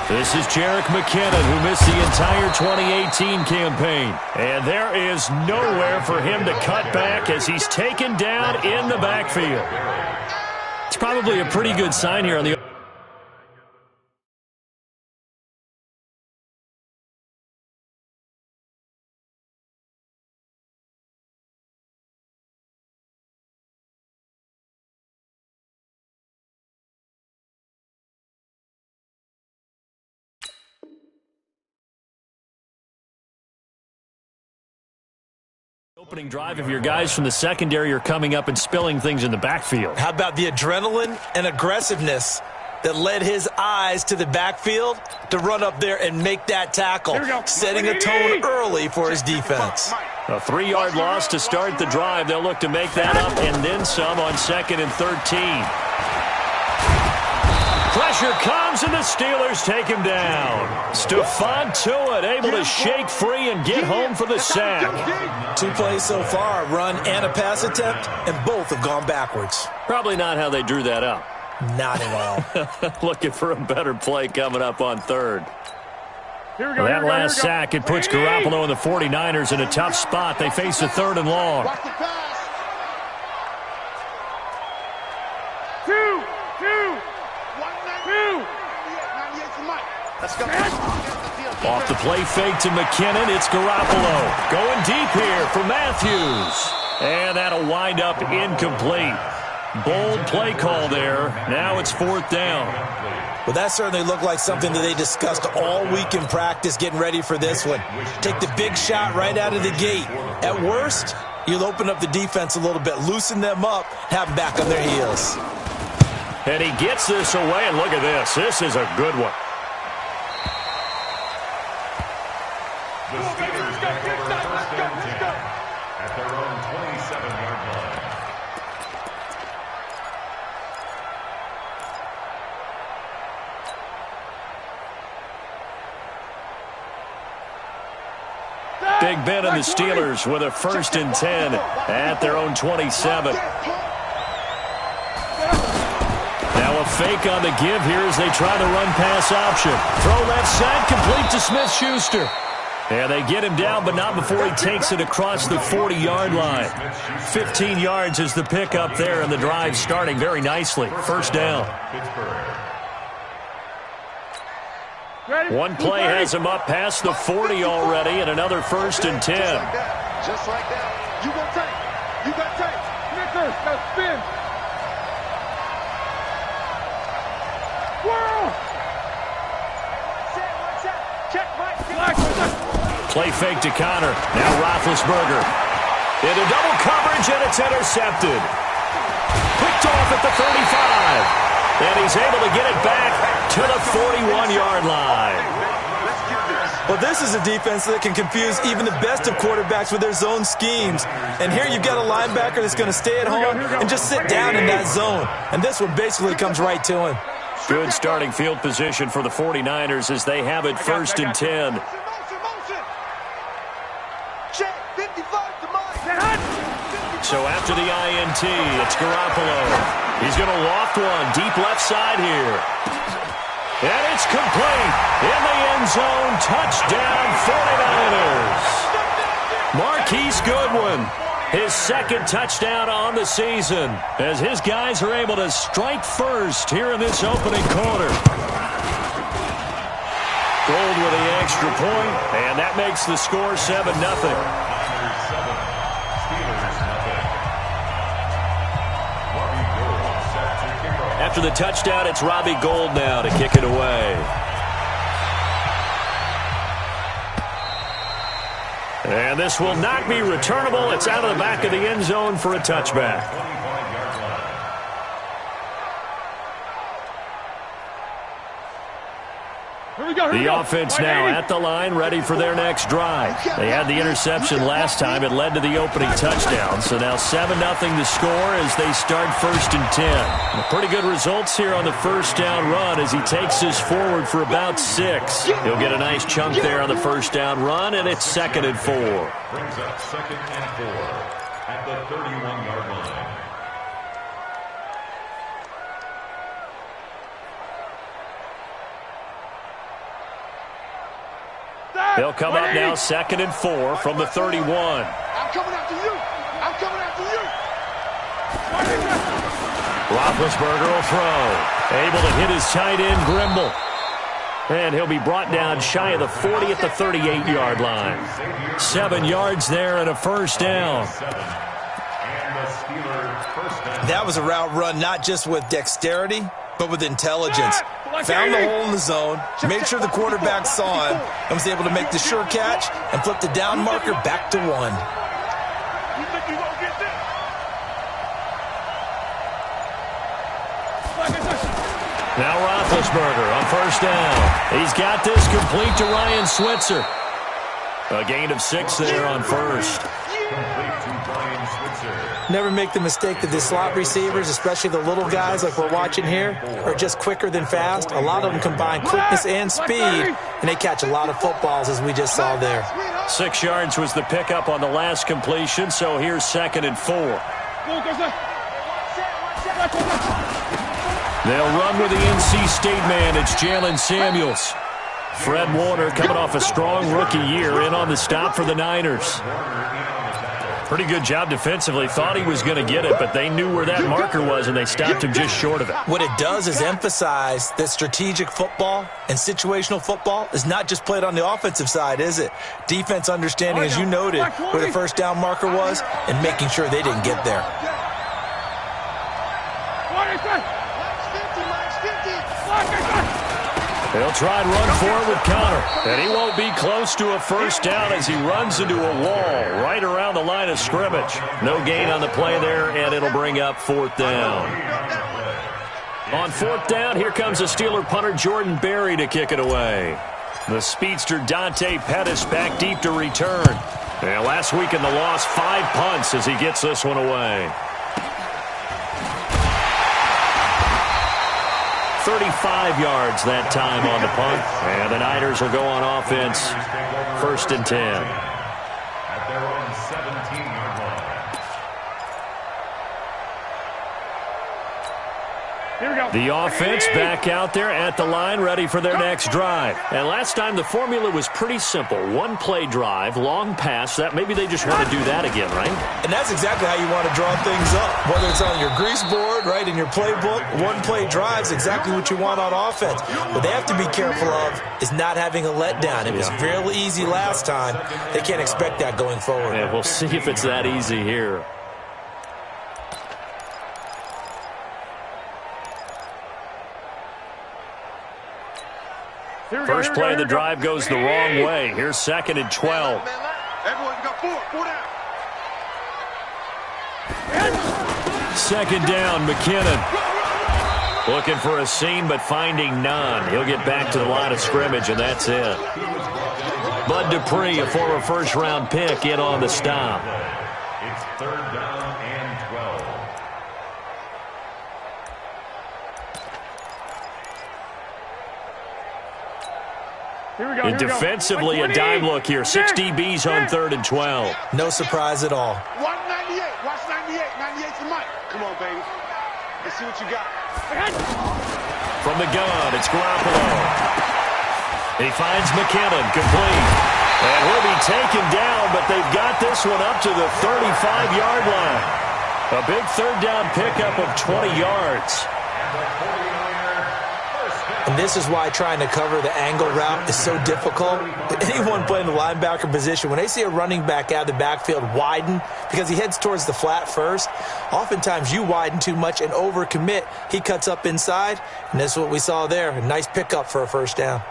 This is Jerick McKinnon, who missed the entire 2018 campaign. And there is nowhere for him to cut back as he's taken down in the backfield. It's probably a pretty good sign here on the... Opening drive of your guys from the secondary are coming up and spilling things in the backfield. How about the adrenaline and aggressiveness that led his eyes to the backfield to run up there and make that tackle, setting a tone early for his defense. A 3-yard loss to start the drive. They'll look to make that up and then some on 2nd and 13. Pressure comes, and the Steelers take him down. Stephon Tuitt able to shake free and get home for the sack. 2 plays so far, a run and a pass attempt, and both have gone backwards. Probably not how they drew that up. Not at all. Looking for a better play coming up on 3rd. That last sack, it puts Garoppolo and the 49ers in a tough spot. They face a 3rd and long. Off the play fake to McKinnon, it's Garoppolo. Going deep here for Matthews. And that'll wind up incomplete. Bold play call there. Now it's 4th down. Well, that certainly looked like something that they discussed all week in practice getting ready for this one. Take the big shot right out of the gate. At worst, you'll open up the defense a little bit, loosen them up, have them back on their heels. And he gets this away, and look at this. This is a good one. The Steelers take over 1st and 10 at their own 27-yard line. Big Ben and the Steelers with a 1st and 10 at their own 27. Now a fake on the give here as they try the run-pass option. Throw left side, complete to Smith-Schuster. And they get him down, but not before he takes it across the 40-yard line. 15 yards is the pickup there, and the drive starting very nicely. 1st down. One play has him up past the 40 already, and another 1st and 10. Just like that. You got tank. You got tank. Snickers, now spin. Whoa! Check, Mike. Play fake to Connor. Now Roethlisberger. Into double coverage, and it's intercepted. Picked off at the 35. And he's able to get it back to the 41-yard line. Well, this is a defense that can confuse even the best of quarterbacks with their zone schemes. And here you've got a linebacker that's going to stay at home and just sit down in that zone. And this one basically comes right to him. Good starting field position for the 49ers as they have it 1st and 10. So after the INT, it's Garoppolo. He's going to loft one deep left side here. And it's complete. In the end zone, touchdown 49ers. Marquise Goodwin, his 2nd touchdown on the season, as his guys are able to strike first here in this opening quarter. Gold with the extra point, and that makes the score 7-0. After the touchdown, it's Robbie Gould now to kick it away. And this will not be returnable. It's out of the back of the end zone for a touchback. The offense now at the line, ready for their next drive. They had the interception last time. It led to the opening touchdown. So now 7-0 the score as they start 1st and 10. Pretty good results here on the 1st down run as he takes this forward for about 6. He'll get a nice chunk there on the 1st down run, and it's 2nd and 4. Brings up 2nd and 4 at the 31-yard line. They'll come up now 2nd and 4 from the 31. I'm coming after you. I'm coming after you. Roethlisberger will throw. Able to hit his tight end, Grimble. And he'll be brought down shy of the 40 at the 38-yard line. 7 yards there and a first down. That was a route run not just with dexterity, but with intelligence. Found the hole in the zone, made sure the quarterback saw him, and was able to make the sure catch and flip the down marker back to 1. You think you won't get this? Now Roethlisberger on first down. He's got this complete to Ryan Switzer. A gain of 6 there on first. Never make the mistake that the slot receivers, especially the little guys like we're watching here, are just quicker than fast. A lot of them combine quickness and speed, and they catch a lot of footballs, as we just saw there. 6 yards was the pickup on the last completion, so here's 2nd and 4. They'll run with the NC State man. It's Jalen Samuels. Fred Warner coming off a strong rookie year in on the stop for the Niners. Pretty good job defensively. Thought he was going to get it, but they knew where that marker was, and they stopped him just short of it. What it does is emphasize that strategic football and situational football is not just played on the offensive side, is it? Defense understanding, as you noted, where the first down marker was and making sure they didn't get there. They'll try and run for it with Connor. And he won't be close to a first down as he runs into a wall right around the line of scrimmage. No gain on the play there, and it'll bring up 4th down. On 4th down, here comes the Steeler punter Jordan Berry to kick it away. The speedster Dante Pettis back deep to return. And last week in the loss, 5 punts as he gets this one away. 35 yards that time on the punt. And the Niners will go on offense. 1st and 10. At their own 17-yard line. Here we go. The offense back out there at the line, ready for their next drive. And last time the formula was pretty simple. 1-play drive, long pass. That maybe they just want to do that again, right? And that's exactly how you want to draw things up. Whether it's on your grease board, right, in your playbook, 1-play drives, exactly what you want on offense. What they have to be careful of is not having a letdown. It was real easy last time. They can't expect that going forward. And we'll see if it's that easy here. First play of the drive goes the wrong way. Here's 2nd and 12. Everyone, you got 4 down. 2nd down, McKinnon. Looking for a seam, but finding none. He'll get back to the line of scrimmage, and that's it. Bud Dupree, a former first-round pick, in on the stop. It's 3rd down and 12. And defensively, a dime look here. 6 DBs on 3rd and 12. No surprise at all. Watch 98. Watch 98. 98's the mic. Come on, baby. Let's see what you got. From the gun, it's Garoppolo. He finds McKinnon, complete. And he'll be taken down, but they've got this one up to the 35-yard line. A big 3rd down pickup of 20 yards. And this is why trying to cover the angle route is so difficult. Anyone playing the linebacker position, when they see a running back out of the backfield widen because he heads towards the flat first, oftentimes you widen too much and overcommit. He cuts up inside, and that's what we saw there. A nice pickup for a first down.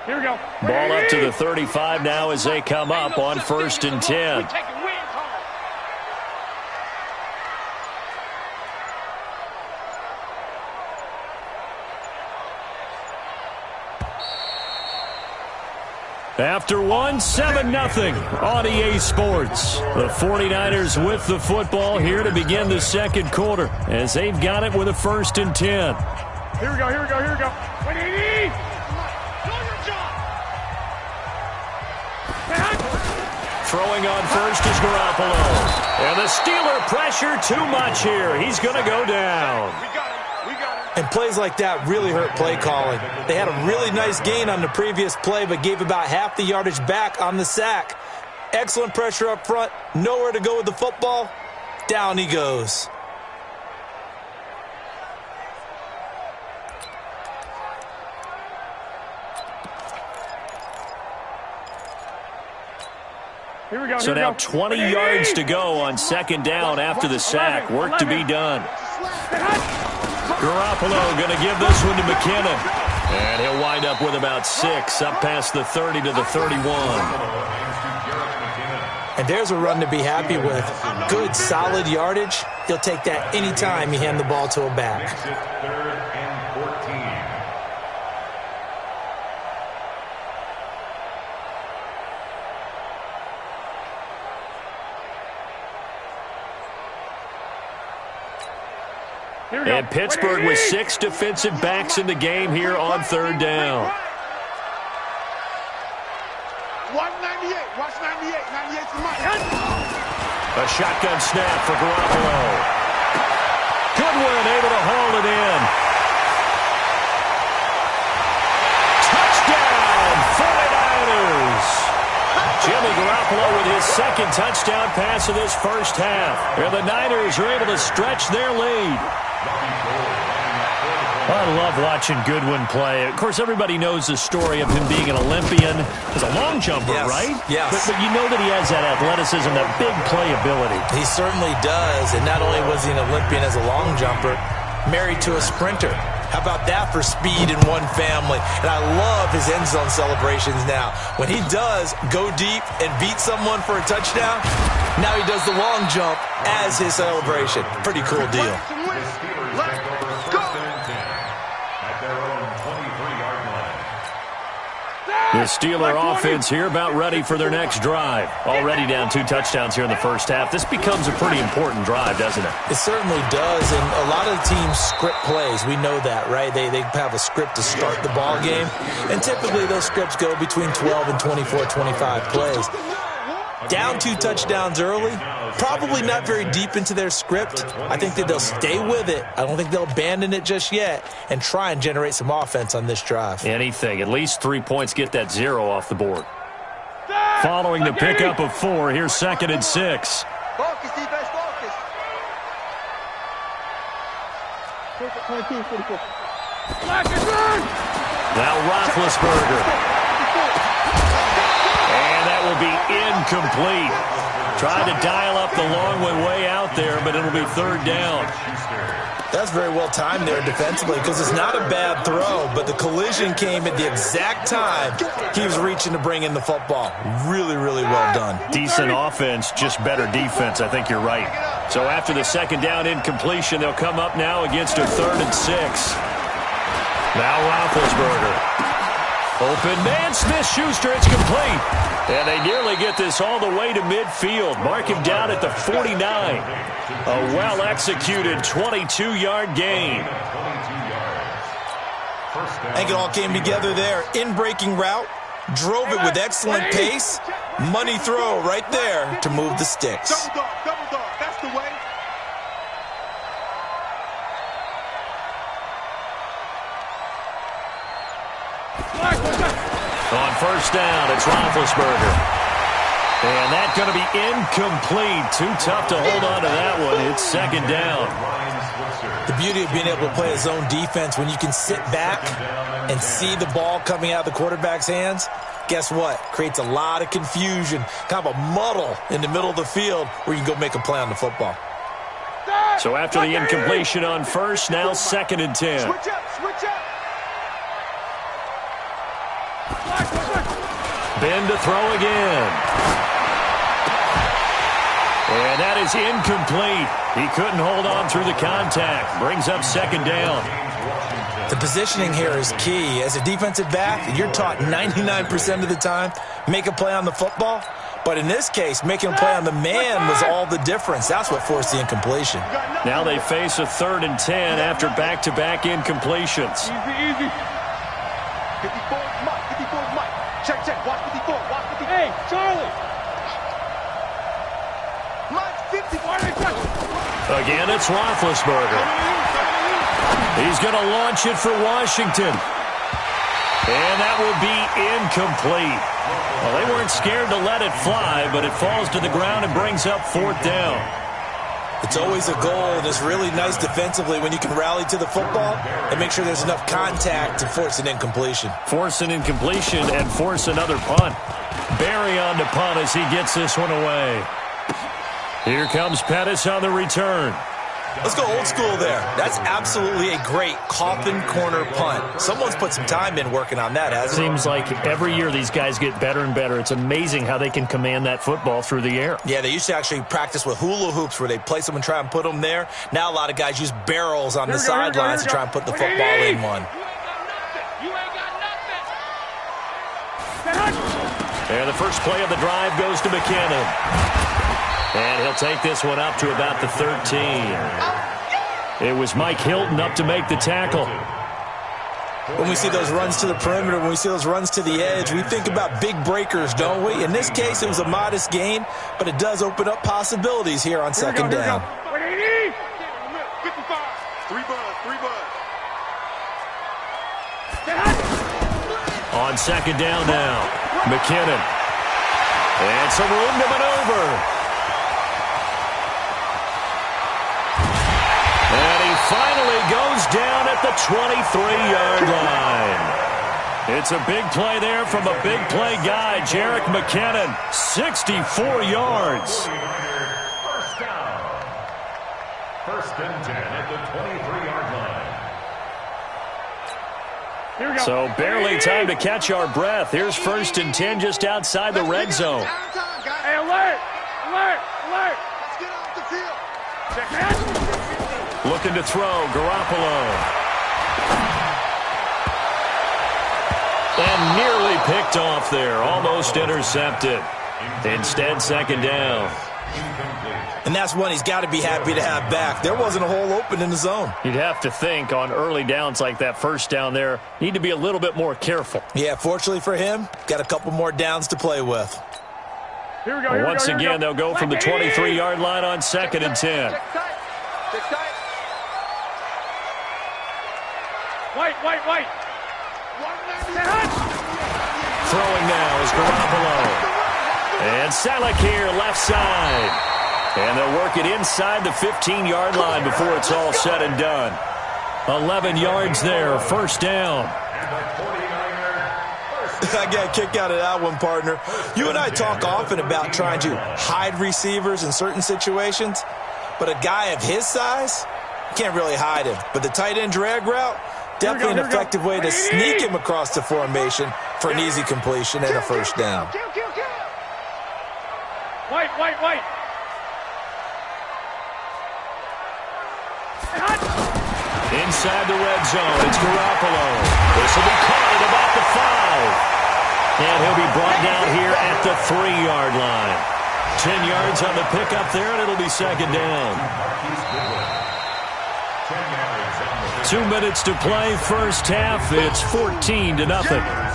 Here we go. Ball up to the 35 now as they come up on 1st and 10. After 7-0 on EA Sports. The 49ers with the football here to begin the 2nd quarter as they've got it with a 1st and 10. Here we go, here we go, here we go. Throwing on first is Garoppolo. And the Steeler pressure too much here. He's going to go down. And plays like that really hurt play calling. They had a really nice gain on the previous play, but gave about half the yardage back on the sack. Excellent pressure up front. Nowhere to go with the football. Down he goes. So now 20 yards to go on second down after the sack. Work to be done. Garoppolo going to give this one to McKinnon. And he'll wind up with about 6, up past the 30 to the 31. And there's a run to be happy with. Good, solid yardage. He'll take that anytime you hand the ball to a back. Third and 14. And Pittsburgh with 6 defensive backs in the game here on third down. Watch 98. Watch 98. 98's the mic. A shotgun snap for Garoppolo. Goodwin able to haul it in. Touchdown, 49ers. Jimmy Garoppolo with his second touchdown pass of this first half. And the Niners are able to stretch their lead. I love watching Goodwin play. Of course, everybody knows the story of him being an Olympian as a long jumper, Yes, right? yes. But you know that he has that athleticism, that big playability. He certainly does. And not only was he an Olympian as a long jumper, married to a sprinter. How about that for speed in one family? And I love his end zone celebrations now. When he does go deep and beat someone for a touchdown, now he does the long jump as his celebration. Pretty cool deal. The Steeler offense here about ready for their next drive. Already down 2 touchdowns here in the first half. This becomes a pretty important drive, doesn't it? It certainly does, and a lot of the teams script plays. We know that, right? They have a script to start the ball game, and typically those scripts go between 12 and 24, 25 plays. Down 2 touchdowns early, probably not very deep into their script. I think that they'll stay with it. I don't think they'll abandon it just yet and try and generate some offense on this drive. Anything. At least 3 points, get that 0 off the board. Following the pickup of 4, here's 2nd and 6. Focus, defense, focus. 22, 44. Now Roethlisberger. And that will be incomplete. Tried to dial up the long way out there, but it'll be 3rd down. That's very well timed there defensively because it's not a bad throw, but the collision came at the exact time he was reaching to bring in the football. Really, really well done. Decent offense, just better defense. I think you're right. So after the 2nd down incompletion, they'll come up now against a 3rd and 6. Now Roethlisberger. Open man, Smith-Schuster, it's complete. And they nearly get this all the way to midfield. Mark him down at the 49. A well-executed 22-yard gain. I think it all came together there. In-breaking route, drove it with excellent pace. Money throw right there to move the sticks. Double dog, that's the way. On 1st down, it's Roethlisberger. And that's going to be incomplete. Too tough to hold on to that one. It's 2nd down. The beauty of being able to play a zone defense when you can sit back and see the ball coming out of the quarterback's hands, guess what? Creates a lot of confusion, kind of a muddle in the middle of the field where you can go make a play on the football. So after the incompletion on 1st, now 2nd and 10. Switch up. Ben to throw again. And that is incomplete. He couldn't hold on through the contact. Brings up 2nd down. The positioning here is key. As a defensive back, you're taught 99% of the time, make a play on the football. But in this case, making a play on the man was all the difference. That's what forced the incompletion. Now they face a 3rd and 10 after back-to-back incompletions. Easy. 54's Mike. Check. Watch 54. Hey, Charlie. Again, it's Roethlisberger. He's going to launch it for Washington. And that will be incomplete. Well, they weren't scared to let it fly, but it falls to the ground and brings up 4th down. It's always a goal, and it's really nice defensively when you can rally to the football and make sure there's enough contact to force an incompletion. Force an incompletion and force another punt. Barry on the punt as he gets this one away. Here comes Pettis on the return. Let's go old school there. That's absolutely a great coffin corner punt. Someone's put some time in working on that, hasn't it? Seems like every year these guys get better and better. It's amazing how they can command that football through the air. Yeah, they used to actually practice with hula hoops where they place them and try and put them there. Now a lot of guys use barrels on the sidelines to try and put the football in one. And the first play of the drive goes to McKinnon. And he'll take this one up to about the 13. It was Mike Hilton up to make the tackle. When we see those runs to the perimeter, when we see those runs to the edge, we think about big breakers, don't we? In this case, it was a modest gain, but it does open up possibilities here on second down. 55. 3 buds. On second down now, McKinnon. And some room to maneuver. And he finally goes down at the 23-yard line. It's a big play there from a big play guy, Jerick McKinnon, 64 yards. First down. 1st and 10 at the 23-yard line. So barely time to catch our breath. Here's 1st and 10 just outside the red zone. Hey, alert! Let's get off the field. Looking to throw, Garoppolo. And nearly picked off there, almost intercepted. Instead, second down. And that's one he's got to be happy to have back. There wasn't a hole open in the zone. You'd have to think on early downs like that first down there, need to be a little bit more careful. Yeah, fortunately for him, got a couple more downs to play with. Here we go. Once again, they'll go from the 23-yard line on 2nd and 10. White. Throwing now is Garoppolo. And Salek here, left side. And they'll work it inside the 15-yard line before it's all said and done. 11 yards there, first down. I got a kick out of that one, partner. You and I talk often about trying to hide receivers in certain situations, but a guy of his size, you can't really hide him. But the tight end drag route, definitely an effective way to sneak him across the formation for an easy completion and a first down. White. Inside the red zone, it's Garoppolo. This will be caught at about the 5. And he'll be brought down here at the 3-yard line. 10 yards on the pickup there, and it'll be second down. 2 minutes to play, first half. It's 14-0.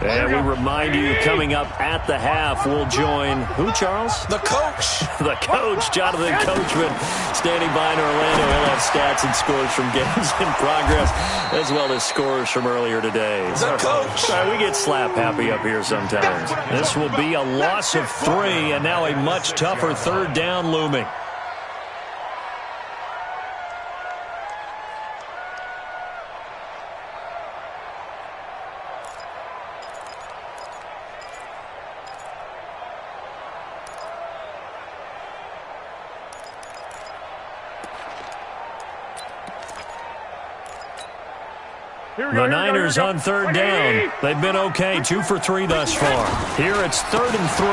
And we remind you, coming up at the half, we'll join who, Charles? The coach. The coach, Jonathan Coachman, standing by in Orlando. He'll have stats and scores from games in progress, as well as scores from earlier today. The coach. Sorry, we get slap happy up here sometimes. This will be a loss of 3, and now a much tougher third down looming. The Niners on third down. They've been okay, 2 for 3 thus far. Here it's 3rd and 3.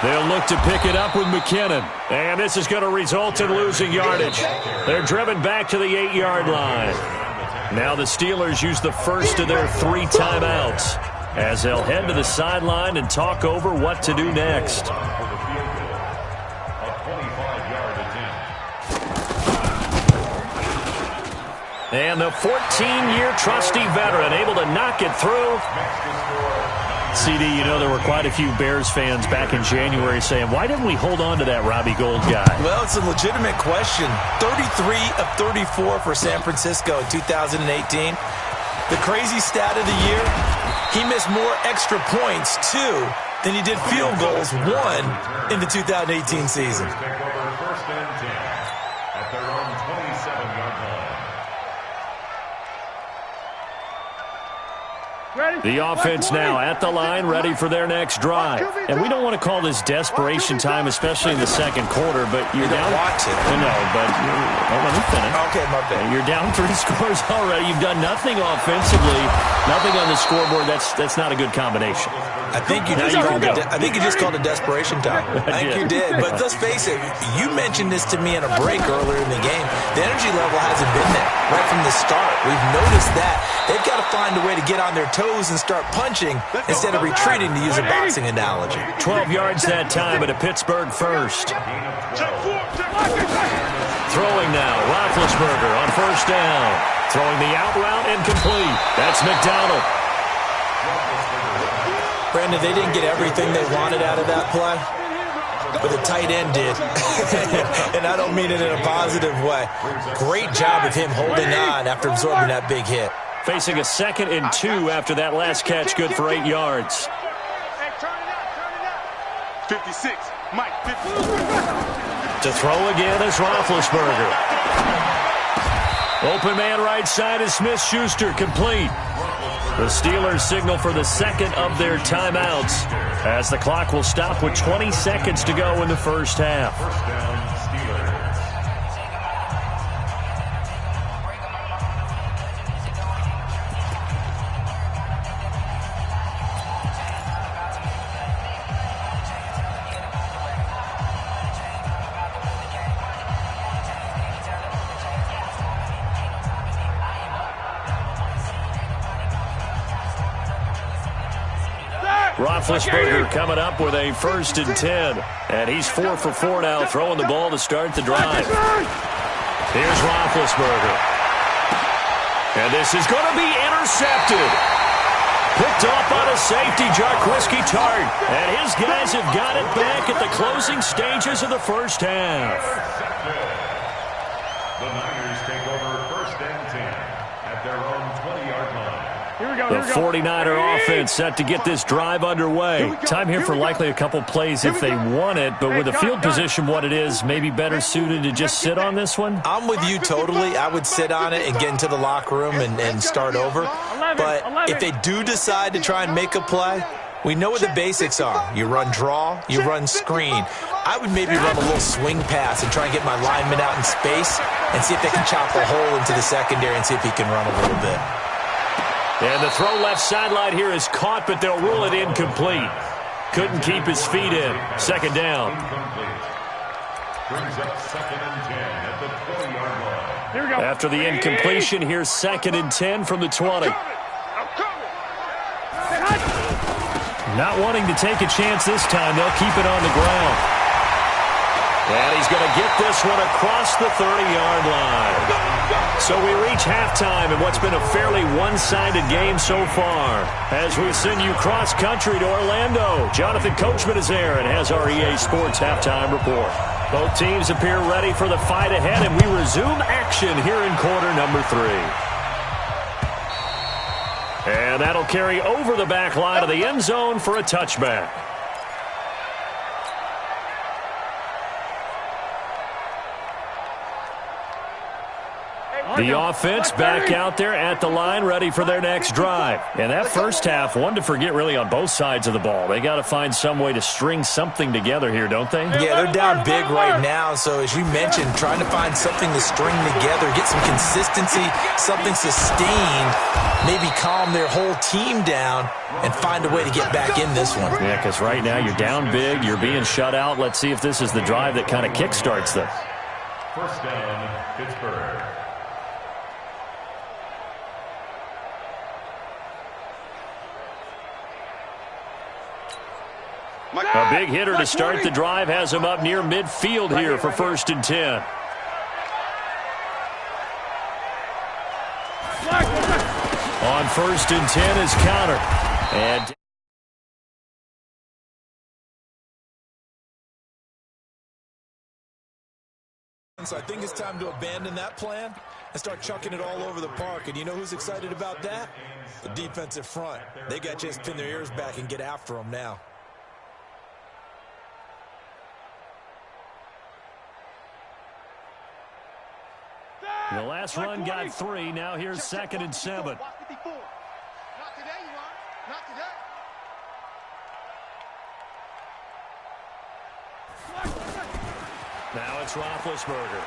They'll look to pick it up with McKinnon. And this is going to result in losing yardage. They're driven back to the 8-yard line. Now the Steelers use the first of their 3 timeouts as they'll head to the sideline and talk over what to do next. And the 14-year trusty veteran able to knock it through. CD, you know there were quite a few Bears fans back in January saying, why didn't we hold on to that Robbie Gould guy? Well, it's a legitimate question. 33 of 34 for San Francisco in 2018. The crazy stat of the year, he missed more extra points, 2, than he did field goals, 1, in the 2018 season. First and 10 at their own 27-yard line. The offense now at the line, ready for their next drive. And we don't want to call this desperation time, especially in the second quarter, but you're down. Watch it. No, but let me finish. Okay, my bad. You're down 3 scores already. You've done nothing offensively, nothing on the scoreboard. That's not a good combination. I think you just called it desperation time. I think you did. But let's face it, you mentioned this to me in a break earlier in the game. The energy level hasn't been there right from the start. We've noticed that. They've got to find a way to get on their toes and start punching instead of retreating, to use a boxing analogy. 12 yards that time at a Pittsburgh first. Throwing now, Roethlisberger on first down. Throwing the out route incomplete. That's McDonald. Brandon, they didn't get everything they wanted out of that play, but the tight end did. And I don't mean it in a positive way. Great job of him holding on after absorbing that big hit. Facing a 2nd and 2 after that last catch, good for 8 yards. 56, Mike, 50. To throw again is Roethlisberger. Open man right side is Smith-Schuster, complete. The Steelers signal for the second of their timeouts as the clock will stop with 20 seconds to go in the first half. First down, Steelers. Roethlisberger coming up with a 1st and 10. And he's 4 for 4 now, throwing the ball to start the drive. Here's Roethlisberger. And this is going to be intercepted. Picked off by the safety, Jarquiski Tart. And his guys have got it back at the closing stages of the first half. The Niners take over 1st and 10 at their own 20-yard line. The 49er offense set to get this drive underway. Time here for likely a couple plays if they want it, but with the field position what it is, maybe better suited to just sit on this one? I'm with you totally. I would sit on it and get into the locker room and start over. But if they do decide to try and make a play, we know what the basics are. You run draw, you run screen. I would maybe run a little swing pass and try and get my lineman out in space and see if they can chop a hole into the secondary and see if he can run a little bit. And the throw left sideline here is caught, but they'll rule it incomplete. Couldn't keep his feet in. 2nd down. Brings up 2nd and 10 at the 20-yard line. Here we go. After the incompletion, here's 2nd and 10 from the 20. Not wanting to take a chance this time, they'll keep it on the ground. And he's going to get this one across the 30-yard line. So we reach halftime in what's been a fairly one-sided game so far. As we send you cross-country to Orlando, Jonathan Coachman is there and has our EA Sports halftime report. Both teams appear ready for the fight ahead, and we resume action here in quarter number 3. And that'll carry over the back line of the end zone for a touchback. The offense back out there at the line, ready for their next drive. And that first half, one to forget really on both sides of the ball. They got to find some way to string something together here, don't they? Yeah, they're down big right now. So as you mentioned, trying to find something to string together, get some consistency, something sustained, maybe calm their whole team down and find a way to get back in this one. Yeah, because right now you're down big, you're being shut out. Let's see if this is the drive that kind of kickstarts them. First down, Pittsburgh. A big hitter to start the drive has him up near midfield here for 1st and 10. On 1st and 10 is Connor. And so I think it's time to abandon that plan and start chucking it all over the park. And you know who's excited about that? The defensive front. They got to just pin their ears back and get after them now. The last run got 3. Now here's 2nd and 7. Not today, you are. Not today. Now it's Roethlisberger.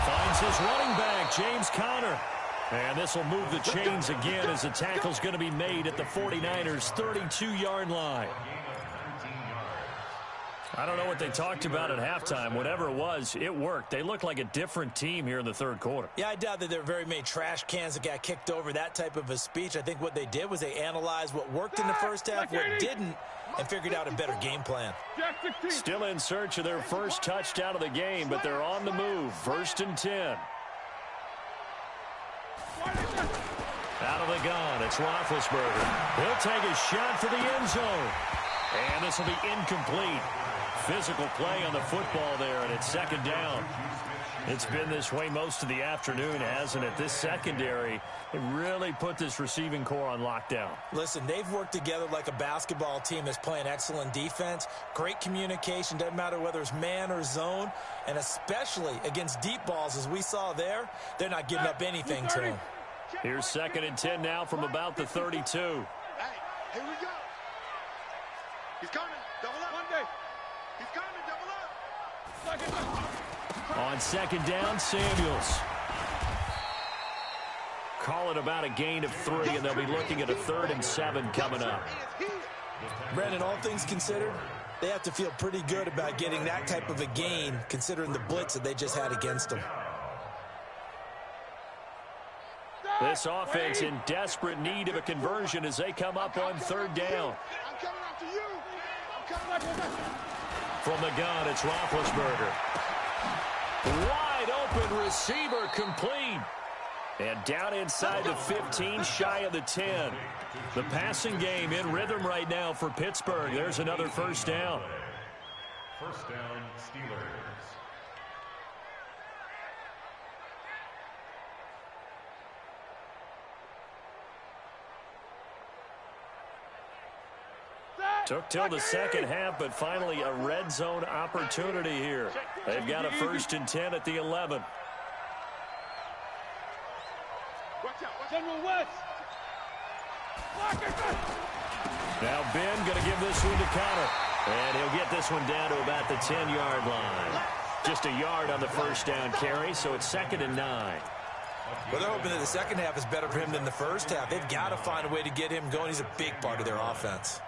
Finds his running back, James Conner. And this will move the chains again as the tackle's going to be made at the 49ers' 32-yard line. I don't know what they talked about at halftime. Whatever it was, it worked. They looked like a different team here in the third quarter. Yeah, I doubt that there were very many trash cans that got kicked over, that type of a speech. I think what they did was they analyzed what worked in the first half, what didn't, and figured out a better game plan. Still in search of their first touchdown of the game, but they're on the move. 1st and 10. Out of the gun, it's Roethlisberger. He'll take a shot for the end zone. And this will be incomplete. Physical play on the football there, and it's 2nd down. It's been this way most of the afternoon, hasn't it? This secondary, it really put this receiving core on lockdown. Listen, they've worked together like a basketball team that's playing excellent defense. Great communication, doesn't matter whether it's man or zone. And especially against deep balls, as we saw there, they're not giving up anything to them. Here's 2nd and 10 now from about the 32. Hey, here we go. He's coming. Double up. Monday. He's coming. Double up. On 2nd down, Samuels. Call it about a gain of 3, and they'll be looking at a 3rd and 7 coming up. Brandon, all things considered, they have to feel pretty good about getting that type of a gain, considering the blitz that they just had against them. This offense in desperate need of a conversion as they come up on 3rd down. I'm coming after you. I'm coming after you. From the gun, it's Roethlisberger. Wide open receiver complete. And down inside the 15, shy of the 10. The passing game in rhythm right now for Pittsburgh. There's another 1st down. 1st down, Steelers. Took till the second half, but finally a red zone opportunity here. They've got a 1st and 10 at the 11. Now Ben going to give this one to Connor. And he'll get this one down to about the 10-yard line. Just a yard on the 1st down carry, so it's 2nd and 9. Well, they're hoping that the second half is better for him than the first half. They've got to find a way to get him going. He's a big part of their offense.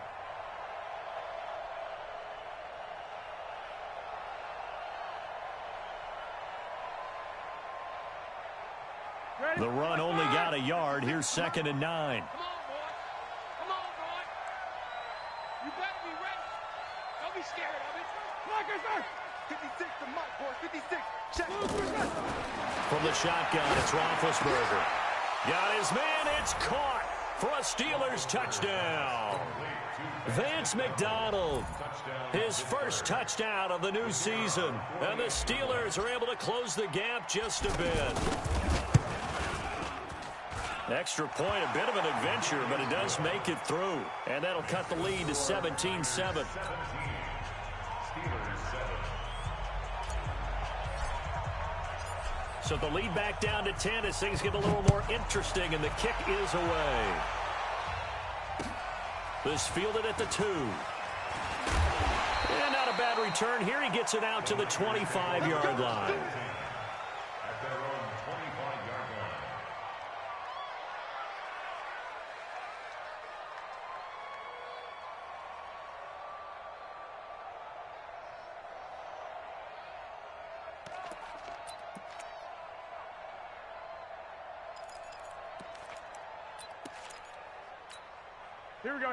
The run only got a yard. Here's 2nd and 9. Come on, boy. Come on, boy. You better be ready. Don't be scared of it. 56 to Mike, boy. 56. Check. From the shotgun, it's Roethlisberger. Got his man. It's caught for a Steelers touchdown. Vance McDonald, his first touchdown of the new season. And the Steelers are able to close the gap just a bit. Extra point, a bit of an adventure, but it does make it through. And that'll cut the lead to 17-7. So the lead back down to 10 as things get a little more interesting, and the kick is away. This fielded at the 2. And not a bad return here. He gets it out to the 25-yard line. At their own 25-yard line.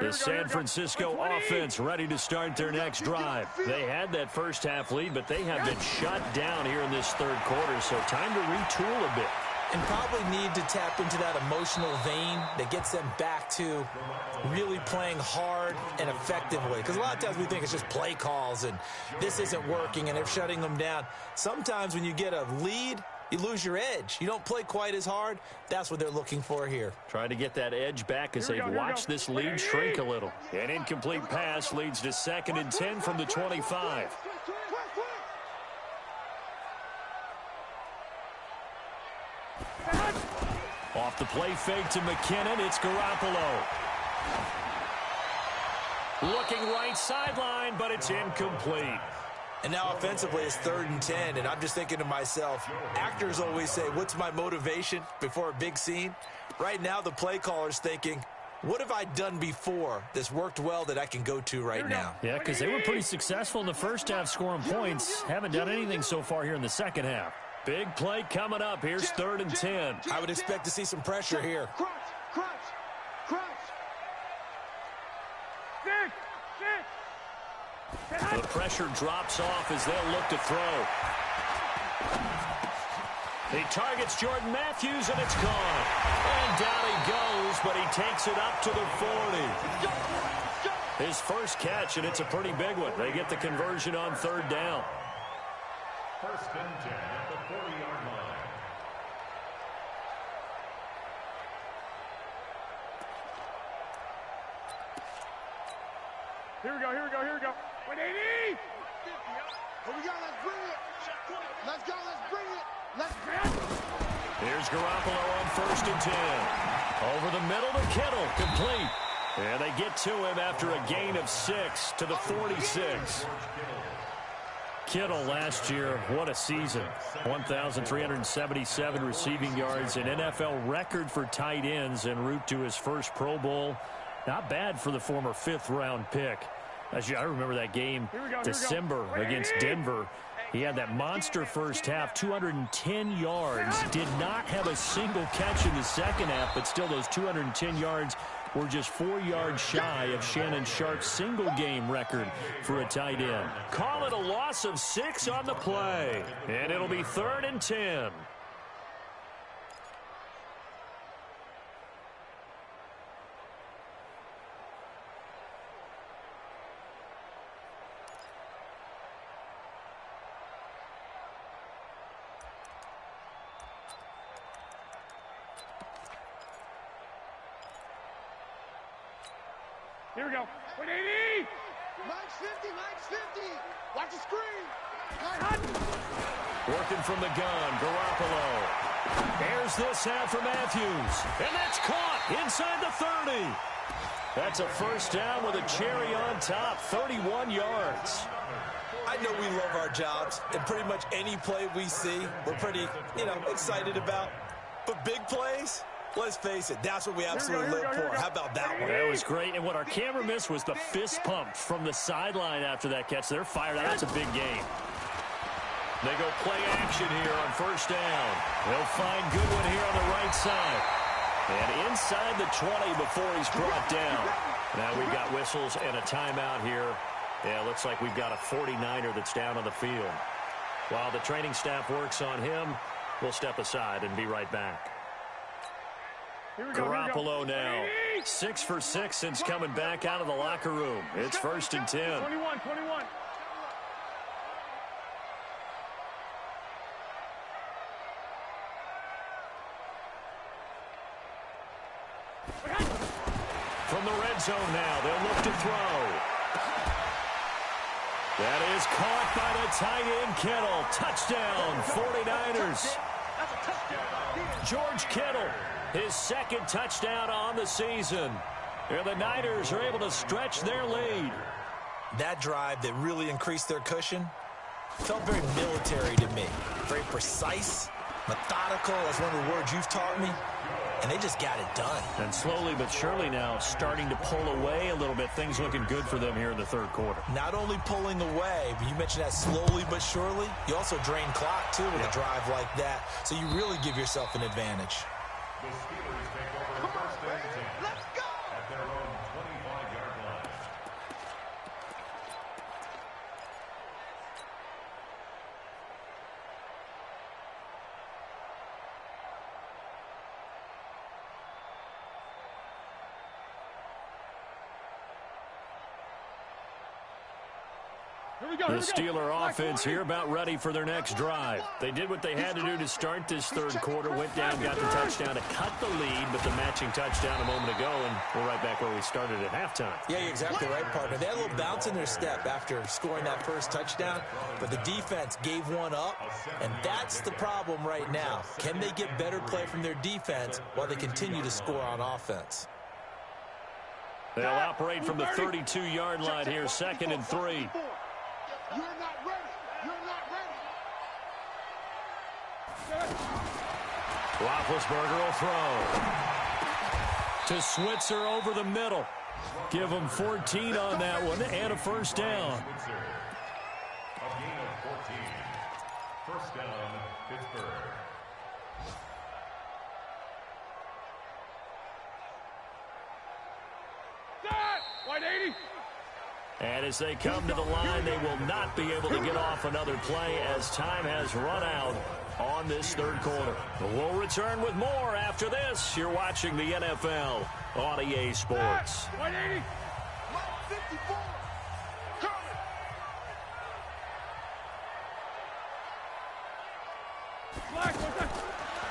The San Francisco offense ready to start their next drive. They had that first half lead, but they have been shut down here in this third quarter, so time to retool a bit. And probably need to tap into that emotional vein that gets them back to really playing hard and effectively. Because a lot of times we think it's just play calls and this isn't working and they're shutting them down. Sometimes when you get a lead, you lose your edge. You don't play quite as hard. That's what they're looking for here. Trying to get that edge back as they've watched this lead shrink a little. An incomplete pass leads to 2nd and 10 from the 25. Off the play fake to McKinnon, it's Garoppolo. Looking right sideline, but it's incomplete. And now offensively, it's 3rd and 10, and I'm just thinking to myself, actors always say, what's my motivation before a big scene? Right now, the play caller's thinking, what have I done before that's worked well that I can go to right now? Yeah, because they were pretty successful in the first half scoring points. Haven't done anything so far here in the second half. Big play coming up. Here's 3rd and 10. I would expect to see some pressure here. Crunch. The pressure drops off as they'll look to throw. He targets Jordan Matthews, and it's gone. And down he goes, but he takes it up to the 40. His first catch, and it's a pretty big one. They get the conversion on 3rd down. 1st and 10 at the 40-yard line. Here we go. 180! Here we go, let's bring it! Let's go, let's bring it! Let's bring it! Here's Garoppolo on 1st and 10. Over the middle to Kittle, complete. And they get to him after a gain of 6 to the 46. Kittle last year, what a season. 1,377 receiving yards, an NFL record for tight ends en route to his first Pro Bowl. Not bad for the former 5th-round pick. I remember that game, December against Denver. He had that monster first half, 210 yards. Did not have a single catch in the second half, but still those 210 yards were just 4 yards shy of Shannon Sharp's single-game record for a tight end. Call it a loss of 6 on the play, and it'll be 3rd and 10. Here we go. 180! Mike's 50! Watch the screen! Working from the gun, Garoppolo. There's this out for Matthews. And that's caught inside the 30. That's a first down with a cherry on top, 31 yards. I know we love our jobs, and pretty much any play we see, we're pretty, excited about. But big plays, let's face it, that's what we absolutely live for. How about that one? That was great. And what our camera missed was the fist pump from the sideline after that catch. They're fired out. That's a big game. They go play action here on first down. They'll find Goodwin here on the right side. And inside the 20 before he's brought down. Now we've got whistles and a timeout here. Yeah, looks like we've got a 49er that's down on the field. While the training staff works on him, we'll step aside and be right back. Garoppolo now. 6 for 6 since coming back out of the locker room. It's 1st and 10. 21. From the red zone now, they'll look to throw. That is caught by the tight end, Kittle. Touchdown, 49ers. George Kittle, his second touchdown on the season. And the Niners are able to stretch their lead. That drive that really increased their cushion felt very military to me. Very precise, methodical. That's one of the words you've taught me. And they just got it done. And slowly but surely now starting to pull away a little bit. Things looking good for them here in the third quarter. Not only pulling away, but you mentioned that slowly but surely. You also drain clock, too, with a drive like that. So you really give yourself an advantage. The Steelers take over first and 10. Let's go! At their own 25-yard line. The Steeler offense here about ready for their next drive. They did what they had to do to start this third quarter, went down, got the touchdown to cut the lead, but the matching touchdown a moment ago, and we're right back where we started at halftime. Yeah, you're exactly right, partner. They had a little bounce in their step after scoring that first touchdown, but the defense gave one up, and that's the problem right now. Can they get better play from their defense while they continue to score on offense? They'll operate from the 32-yard line here, 2nd and 3. You're not ready. You're not ready. Roethlisberger will throw. To Switzer over the middle. Give him 14 on that one and a first down. A gain of 14. First down, Pittsburgh. White 80. And as they come to the line, they will not be able to get off another play as time has run out on this third quarter. We'll return with more after this. You're watching the NFL on EA Sports. White 80. 54.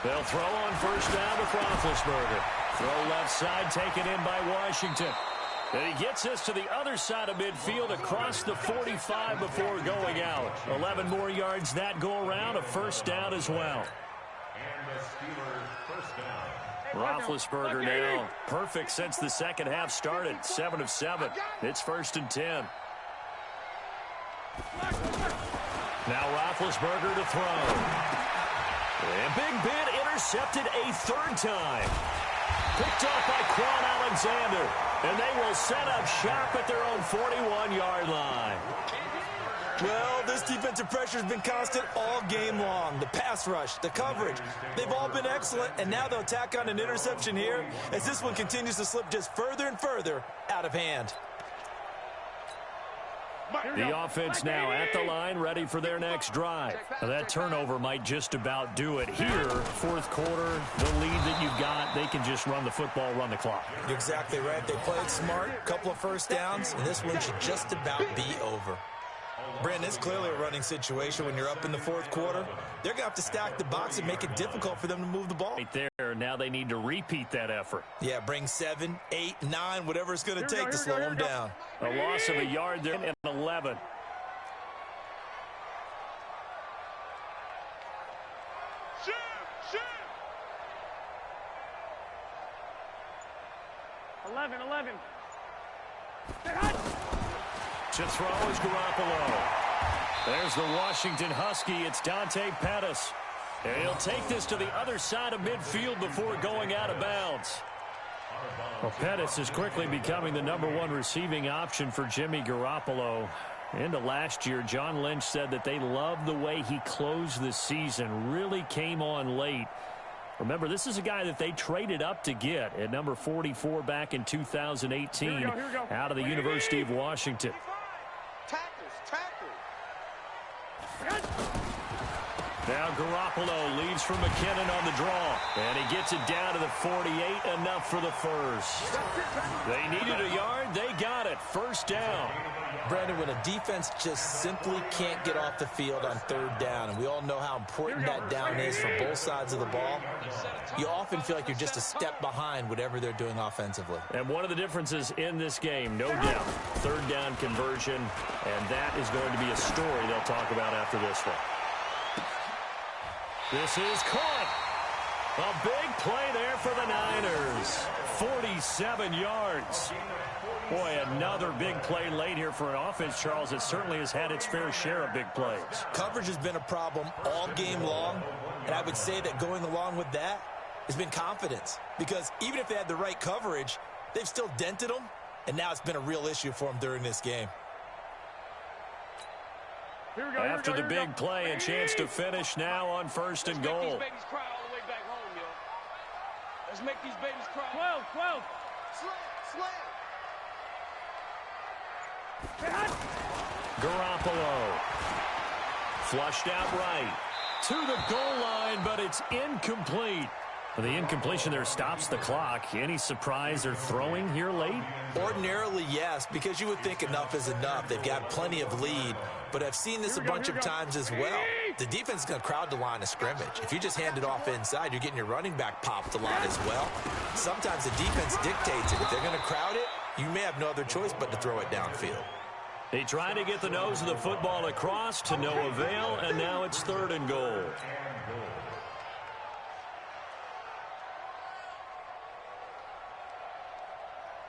They'll throw on first down with Roethlisberger. Throw left side taken in by Washington. And he gets us to the other side of midfield across the 45 before going out. 11 more yards that go around, a first down as well. And the Steelers first down. Roethlisberger now perfect since the second half started. 7 of 7. It's 1st and 10. Now Roethlisberger to throw. And Big Ben intercepted a third time. Picked off by Quan Alexander. And they will set up shop at their own 41-yard line. Well, this defensive pressure has been constant all game long. The pass rush, the coverage, they've all been excellent, and now they'll tack on an interception here as this one continues to slip just further and further out of hand. The offense now at the line, ready for their next drive. Now that turnover might just about do it here. Fourth quarter, the lead that you've got, they can just run the football, run the clock. You're exactly right. They played smart, a couple of first downs, and this one should just about be over. Brandon, it's clearly a running situation when you're up in the fourth quarter. They're going to have to stack the box and make it difficult for them to move the ball. Right there, now they need to repeat that effort. Yeah, bring 7, 8, 9, whatever it's going to take to slow them down. A loss of a yard there and 11. Shoot! 11. To throw is Garoppolo. There's the Washington Husky. It's Dante Pettis. And he'll take this to the other side of midfield before going out of bounds. Well, Pettis is quickly becoming the #1 receiving option for Jimmy Garoppolo. Into last year, John Lynch said that they loved the way he closed the season, really came on late. Remember, this is a guy that they traded up to get at number 44 back in 2018 Here we go. out of the University of Washington. Now Garoppolo leads from McKinnon on the draw. And he gets it down to the 48, enough for the first. They needed a yard, they got it. First down. Brandon, when a defense just simply can't get off the field on third down, and we all know how important that down is for both sides of the ball, you often feel like you're just a step behind whatever they're doing offensively. And one of the differences in this game, no doubt, third down conversion, and that is going to be a story they'll talk about after this one. This is caught. A big play there for the Niners. 47 yards. Boy, another big play late here for an offense, Charles, that certainly has had its fair share of big plays. Coverage has been a problem all game long, and I would say that going along with that has been confidence. Because even if they had the right coverage, they've still dented them, and now it's been a real issue for them during this game. After the big play, a chance to finish now on 1st and goal. Let's make these babies cry all the way back home, yo. Let's make these babies cry. 12. Slam. Garoppolo. Flushed out right. To the goal line, but it's incomplete. The incompletion there stops the clock. Any surprise they're throwing here late? Ordinarily, yes, because you would think enough is enough. They've got plenty of lead, but I've seen this a bunch of times as well. The defense is going to crowd the line of scrimmage. If you just hand it off inside, you're getting your running back popped a lot as well. Sometimes the defense dictates it. If they're going to crowd it, you may have no other choice but to throw it downfield. They try to get the nose of the football across to no avail, and now it's 3rd and goal.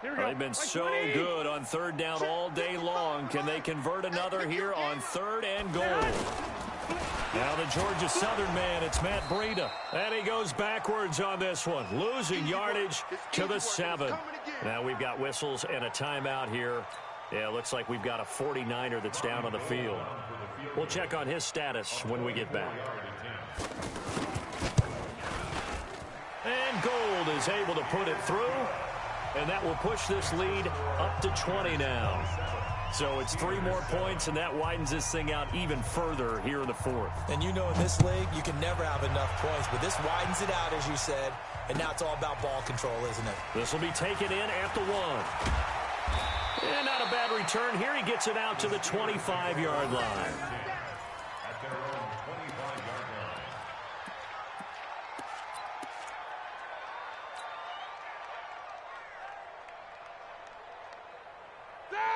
They've been so good on 3rd down all day long. Can they convert another here on 3rd and goal? Now the Georgia Southern man, it's Matt Breida. And he goes backwards on this one, losing yardage to the 7. Now we've got whistles and a timeout here. Yeah, looks like we've got a 49er that's down on the field. We'll check on his status when we get back. And Gold is able to put it through. And that will push this lead up to 20 now. So it's 3 more points, and that widens this thing out even further here in the 4th. And you know in this league, you can never have enough points, but this widens it out, as you said, and now it's all about ball control, isn't it? This will be taken in at the 1. And not a bad return here. He gets it out to the 25-yard line. At their own 25-yard line.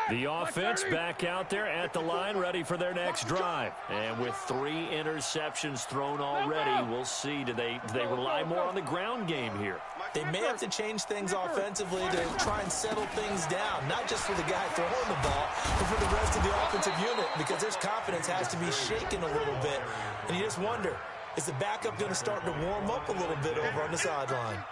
The offense back out there at the line, ready for their next drive. And with 3 interceptions thrown already, we'll see. Do they rely more on the ground game here? They may have to change things offensively to try and settle things down, not just for the guy throwing the ball, but for the rest of the offensive unit, because their confidence has to be shaken a little bit. And you just wonder, is the backup going to start to warm up a little bit over on the sideline?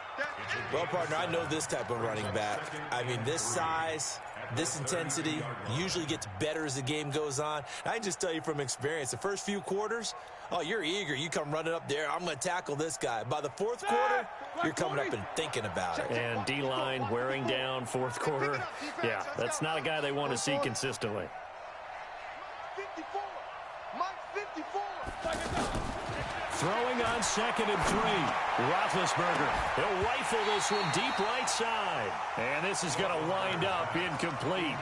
Well, partner, I know this type of running back. I mean, this size, this intensity usually gets better as the game goes on. I can just tell you from experience, the first few quarters, oh, you're eager. You come running up there, I'm going to tackle this guy. By the 4th quarter, you're coming up and thinking about it. And D-line wearing down 4th quarter. Yeah, that's not a guy they want to see consistently. 54. Mike 54. Throwing on 2nd and 3. Roethlisberger. He'll rifle this one deep right side. And this is going to wind up incomplete.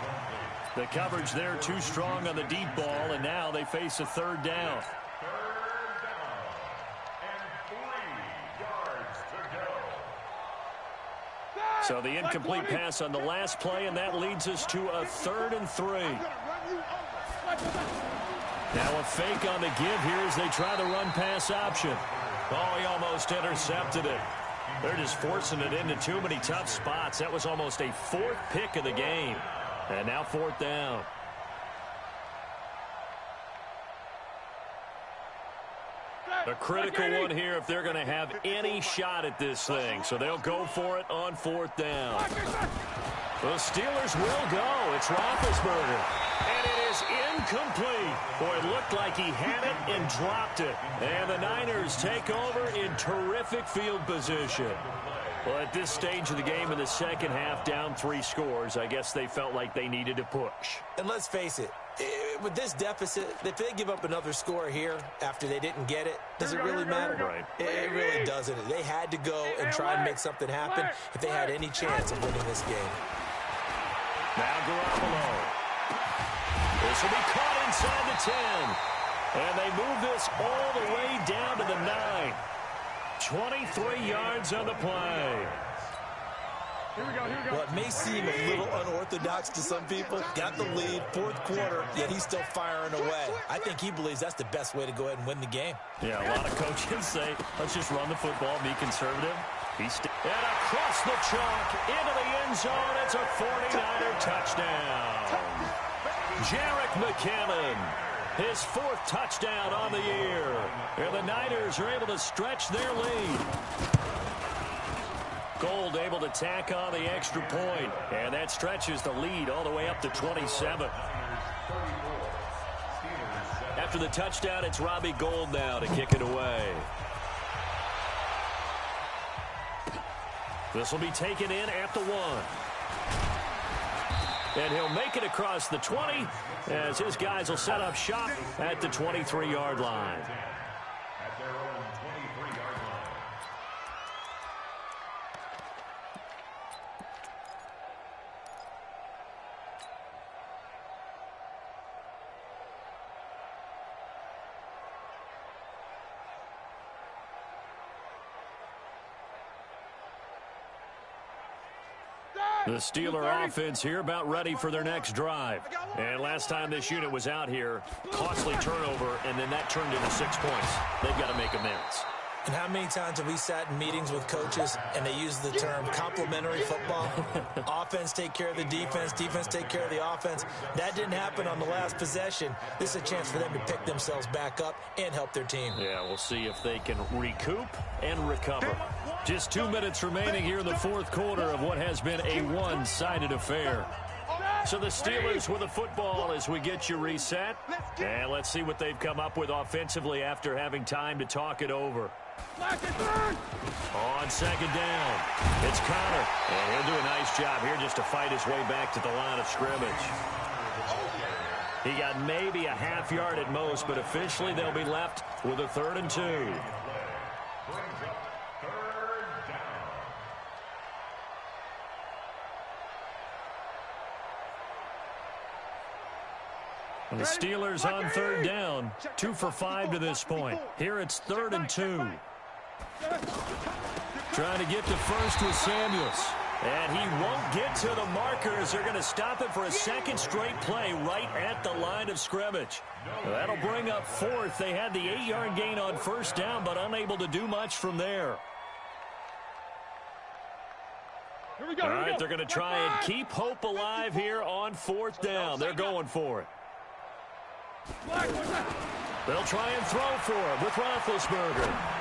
The coverage there too strong on the deep ball, and now they face a 3rd down. 3rd down. And 3 yards to go. So the incomplete pass on the last play, and that leads us to a 3rd and 3. Now a fake on the give here as they try the run-pass option. Oh, he almost intercepted it. They're just forcing it into too many tough spots. That was almost a 4th pick of the game. And now 4th down. A critical one here if they're going to have any shot at this thing. So they'll go for it on 4th down. The Steelers will go. It's Roethlisberger. And it is incomplete. Boy, it looked like he had it and dropped it. And the Niners take over in terrific field position. Well, at this stage of the game in the second half, down 3 scores, I guess they felt like they needed to push. And let's face it, with this deficit, if they give up another score here after they didn't get it, does it really matter? Right. It really doesn't. They had to go and try and make something happen if they had any chance of winning this game. Now Garoppolo. This will be caught inside the 10. And they move this all the way down to the 9. 23 yards on the play. Here we go, here we go. Well, it may seem a little unorthodox to some people. Got the lead, 4th quarter, yet he's still firing away. I think he believes that's the best way to go ahead and win the game. Yeah, a lot of coaches say, let's just run the football, be conservative. And across the chalk, into the end zone, it's a 49er touchdown. Jerick McKinnon, his 4th touchdown on the year. And the Niners are able to stretch their lead. Gold able to tack on the extra point, and that stretches the lead all the way up to 27. After the touchdown, it's Robbie Gould now to kick it away. This will be taken in at the 1. And he'll make it across the 20 as his guys will set up shop at the 23-yard line. At their own 23-yard line. The Steeler offense here about ready for their next drive. And last time this unit was out here, costly turnover, and then that turned into 6 points. They've got to make amends. And how many times have we sat in meetings with coaches and they use the term complementary football? Offense take care of the defense, defense take care of the offense. That didn't happen on the last possession. This is a chance for them to pick themselves back up and help their team. Yeah, we'll see if they can recoup and recover. Just 2 minutes remaining here in the fourth quarter of what has been a one-sided affair. So the Steelers with the football as we get you reset. And let's see what they've come up with offensively after having time to talk it over. On second down, it's Connor. And he'll do a nice job here just to fight his way back to the line of scrimmage. He got maybe a half yard at most, but officially they'll be left with a 3rd and 2. The Steelers on 3rd down, 2 for 5 to this point. Here it's 3rd and 2. Trying to get to first with Samuels. And he won't get to the markers. They're going to stop it for a second straight play right at the line of scrimmage. That'll bring up 4th. They had the 8-yard gain on 1st down, but unable to do much from there. All right, they're going to try and keep hope alive here on 4th down. They're going for it. They'll try and throw for it with Roethlisberger.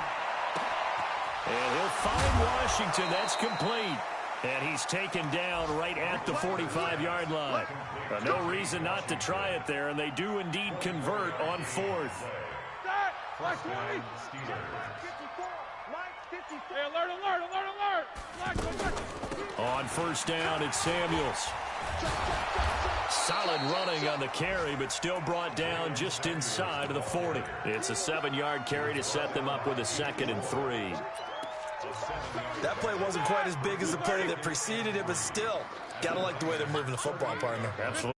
And he'll find Washington. That's complete. And he's taken down right at the 45-yard line. No reason not to try it there, and they do indeed convert on 4th. On 1st down, it's Samuels. Solid running on the carry, but still brought down just inside of the 40. It's a 7-yard carry to set them up with a 2nd and 3. That play wasn't quite as big as the play that preceded it, but still, got to like the way they're moving the football, partner. Absolutely.